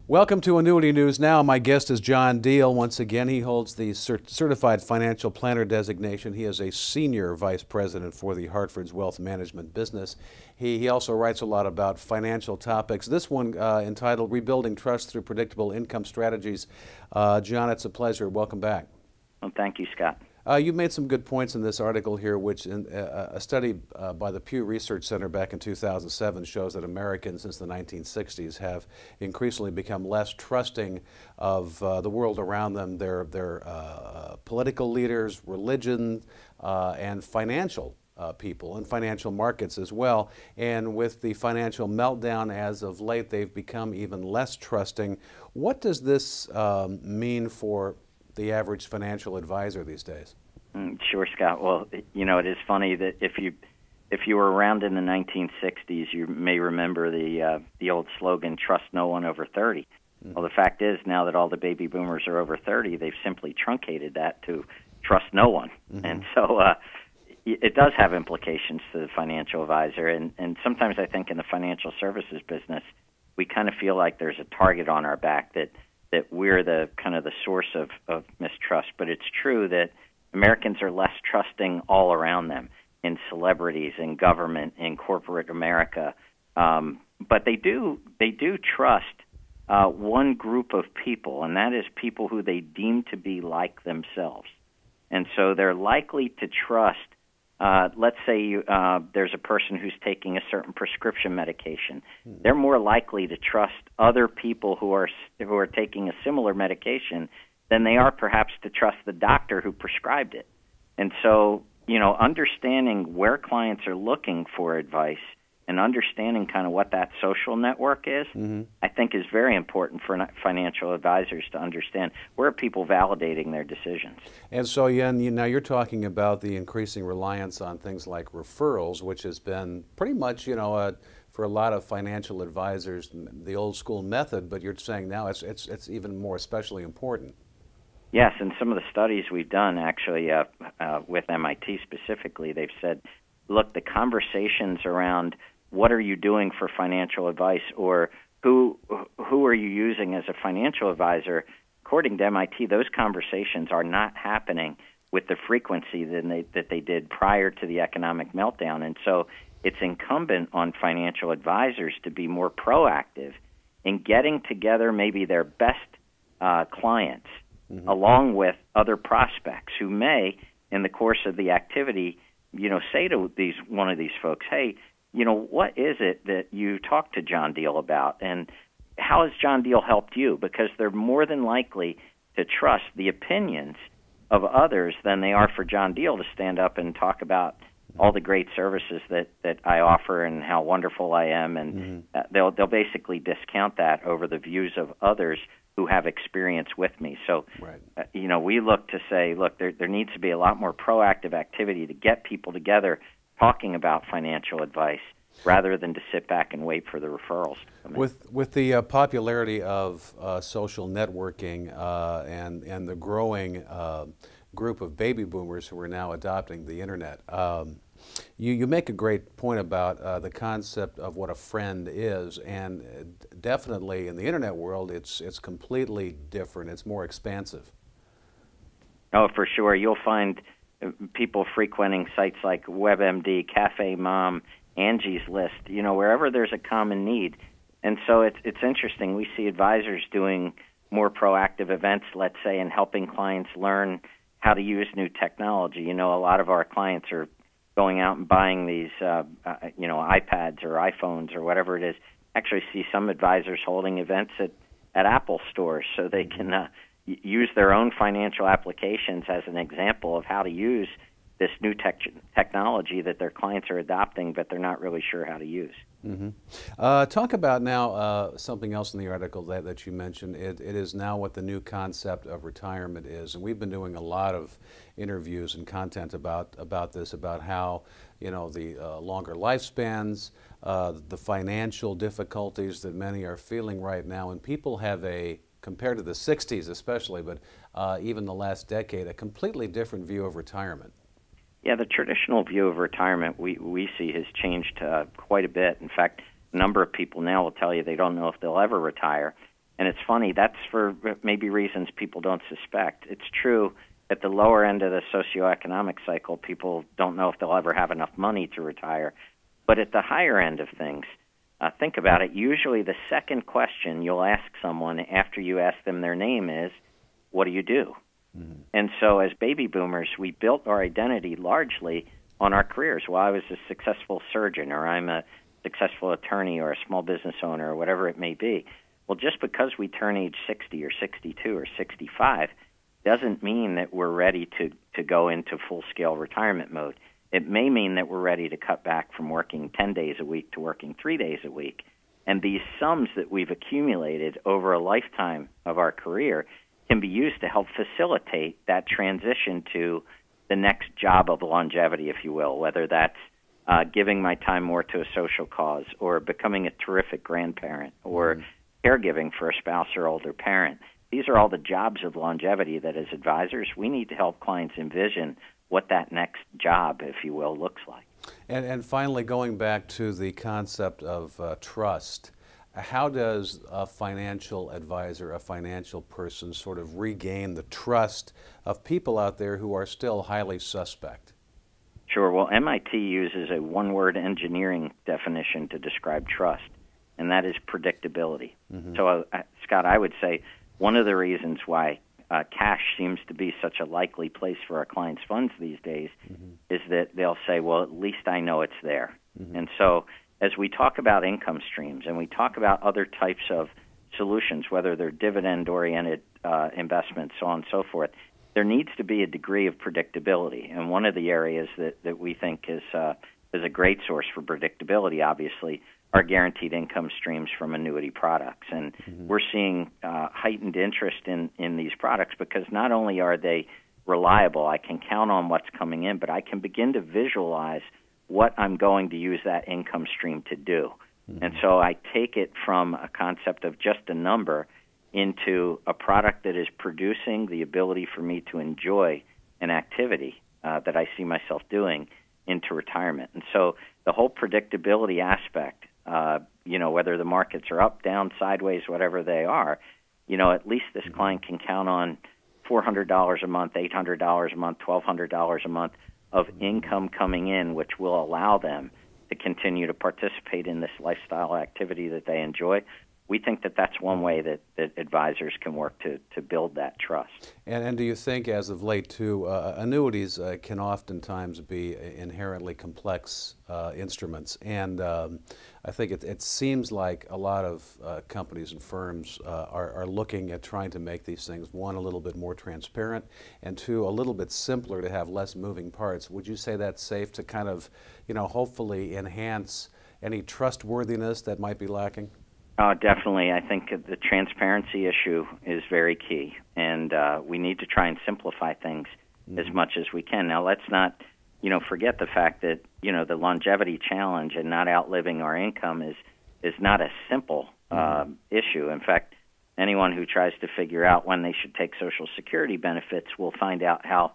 Welcome to Annuity News Now. My guest is John Deal. Once again, he holds the Certified Financial Planner designation. He is a Senior Vice President for the Hartford's Wealth Management business. He also writes a lot about financial topics. This one entitled Rebuilding Trust Through Predictable Income Strategies. John, it's a pleasure. Welcome back. Well, thank you, Scott. You made some good points in this article here, which a study by the Pew Research Center back in 2007 shows that Americans since the 1960s have increasingly become less trusting of the world around them, their political leaders, religion, and financial people and financial markets as well. And with the financial meltdown as of late, they've become even less trusting. What does this mean for the average financial advisor these days? Sure, Scott. Well, you know, it is funny that if you were around in the 1960s, you may remember the old slogan, "Trust no one over 30." Mm-hmm. Well, the fact is, now that all the baby boomers are over 30, they've simply truncated that to trust no one. Mm-hmm. And so it does have implications to the financial advisor. And sometimes I think in the financial services business, we kind of feel like there's a target on our back that we're the kind of the source of mistrust. But it's true that Americans are less trusting all around them, in celebrities, in government, in corporate America. But they do trust one group of people, and that is people who they deem to be like themselves. And so they're likely to trust, let's say there's a person who's taking a certain prescription medication. They're more likely to trust other people who are taking a similar medication than they are perhaps to trust the doctor who prescribed it. And so, you know, understanding where clients are looking for advice and understanding kind of what that social network is, mm-hmm. I think is very important for financial advisors to understand where are people validating their decisions. And so, now you're talking about the increasing reliance on things like referrals, which has been pretty much, for a lot of financial advisors, the old school method, but you're saying now it's even more especially important. Yes, and some of the studies we've done actually with MIT specifically, they've said, look, the conversations around what are you doing for financial advice or who are you using as a financial advisor, according to MIT, those conversations are not happening with the frequency that they did prior to the economic meltdown. And so it's incumbent on financial advisors to be more proactive in getting together maybe their best clients, mm-hmm. along with other prospects who may, in the course of the activity, say to one of these folks, hey, what is it that you talked to John Deal about, and how has John Deal helped you? Because they're more than likely to trust the opinions of others than they are for John Deal to stand up and talk about all the great services that I offer and how wonderful I am, and mm-hmm. They'll basically discount that over the views of others who have experience with me. So, right. We look to say, look, there needs to be a lot more proactive activity to get people together talking about financial advice rather than to sit back and wait for the referrals to come in. With the popularity of social networking and the growing group of baby boomers who are now adopting the internet, you make a great point about the concept of what a friend is, and definitely in the internet world it's completely different. It's more expansive. Oh, for sure. You'll find people frequenting sites like WebMD, Cafe Mom, Angie's List, wherever there's a common need. And so it's interesting. We see advisors doing more proactive events, let's say, and helping clients learn how to use new technology. A lot of our clients are going out and buying these, iPads or iPhones or whatever it is. Actually see some advisors holding events at Apple stores so they can use their own financial applications as an example of how to use this new technology that their clients are adopting, but they're not really sure how to use. Mm-hmm. Talk about now something else in the article that you mentioned. It is now what the new concept of retirement is, and we've been doing a lot of interviews and content about this, about how the longer lifespans, the financial difficulties that many are feeling right now, and people have compared to the 60s especially, but even the last decade, a completely different view of retirement. Yeah, the traditional view of retirement we see has changed quite a bit. In fact, a number of people now will tell you they don't know if they'll ever retire. And it's funny, that's for maybe reasons people don't suspect. It's true at the lower end of the socioeconomic cycle, people don't know if they'll ever have enough money to retire. But at the higher end of things, think about it. Usually the second question you'll ask someone after you ask them their name is, what do you do? Mm-hmm. And so as baby boomers, we built our identity largely on our careers. Well, I was a successful surgeon, or I'm a successful attorney, or a small business owner, or whatever it may be. Well, just because we turn age 60 or 62 or 65 doesn't mean that we're ready to go into full-scale retirement mode. It may mean that we're ready to cut back from working 10 days a week to working 3 days a week. And these sums that we've accumulated over a lifetime of our career can be used to help facilitate that transition to the next job of longevity, if you will, whether that's giving my time more to a social cause, or becoming a terrific grandparent, or caregiving for a spouse or older parent. These are all the jobs of longevity that as advisors we need to help clients envision what that next job, if you will, looks like. And finally, going back to the concept of trust, how does a financial advisor, a financial person, sort of regain the trust of people out there who are still highly suspect? Sure. Well, MIT uses a one-word engineering definition to describe trust, and that is predictability. Mm-hmm. So, Scott, I would say one of the reasons why cash seems to be such a likely place for our clients' funds these days is that they'll say, well, at least I know it's there. Mm-hmm. And so as we talk about income streams and we talk about other types of solutions, whether they're dividend-oriented investments, so on and so forth, there needs to be a degree of predictability. And one of the areas that we think is a great source for predictability, obviously, are guaranteed income streams from annuity products. And we're seeing heightened interest in these products because not only are they reliable, I can count on what's coming in, but I can begin to visualize what I'm going to use that income stream to do. And so I take it from a concept of just a number into a product that is producing the ability for me to enjoy an activity that I see myself doing into retirement. And so the whole predictability aspect, whether the markets are up, down, sideways, whatever they are, at least this client can count on $400 a month, $800 a month, $1,200 a month of income coming in, which will allow them to continue to participate in this lifestyle activity that they enjoy. We think that that's one way that advisors can work to build that trust. And do you think, as of late, too, annuities can oftentimes be inherently complex instruments? And I think it seems like a lot of companies and firms are looking at trying to make these things, one, a little bit more transparent, and two, a little bit simpler to have less moving parts. Would you say that's safe to kind of, hopefully enhance any trustworthiness that might be lacking? Oh, definitely. I think the transparency issue is very key, and we need to try and simplify things as much as we can. Now, let's not, forget the fact that, the longevity challenge and not outliving our income is not a simple issue. In fact, anyone who tries to figure out when they should take Social Security benefits will find out how,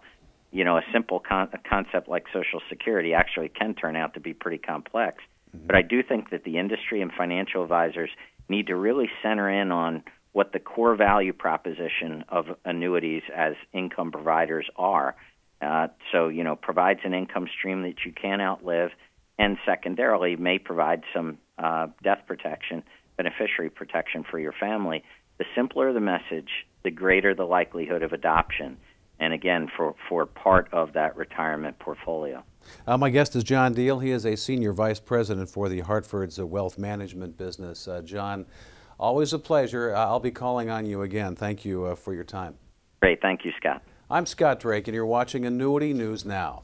a simple concept like Social Security actually can turn out to be pretty complex. But I do think that the industry and financial advisors need to really center in on what the core value proposition of annuities as income providers are. Provides an income stream that you can't outlive, and secondarily may provide some death protection, beneficiary protection for your family. The simpler the message, the greater the likelihood of adoption, and again, for part of that retirement portfolio. My guest is John Deal. He is a Senior Vice President for the Hartford's Wealth Management business. John, always a pleasure. I'll be calling on you again. Thank you for your time. Great. Thank you, Scott. I'm Scott Drake, and you're watching Annuity News Now.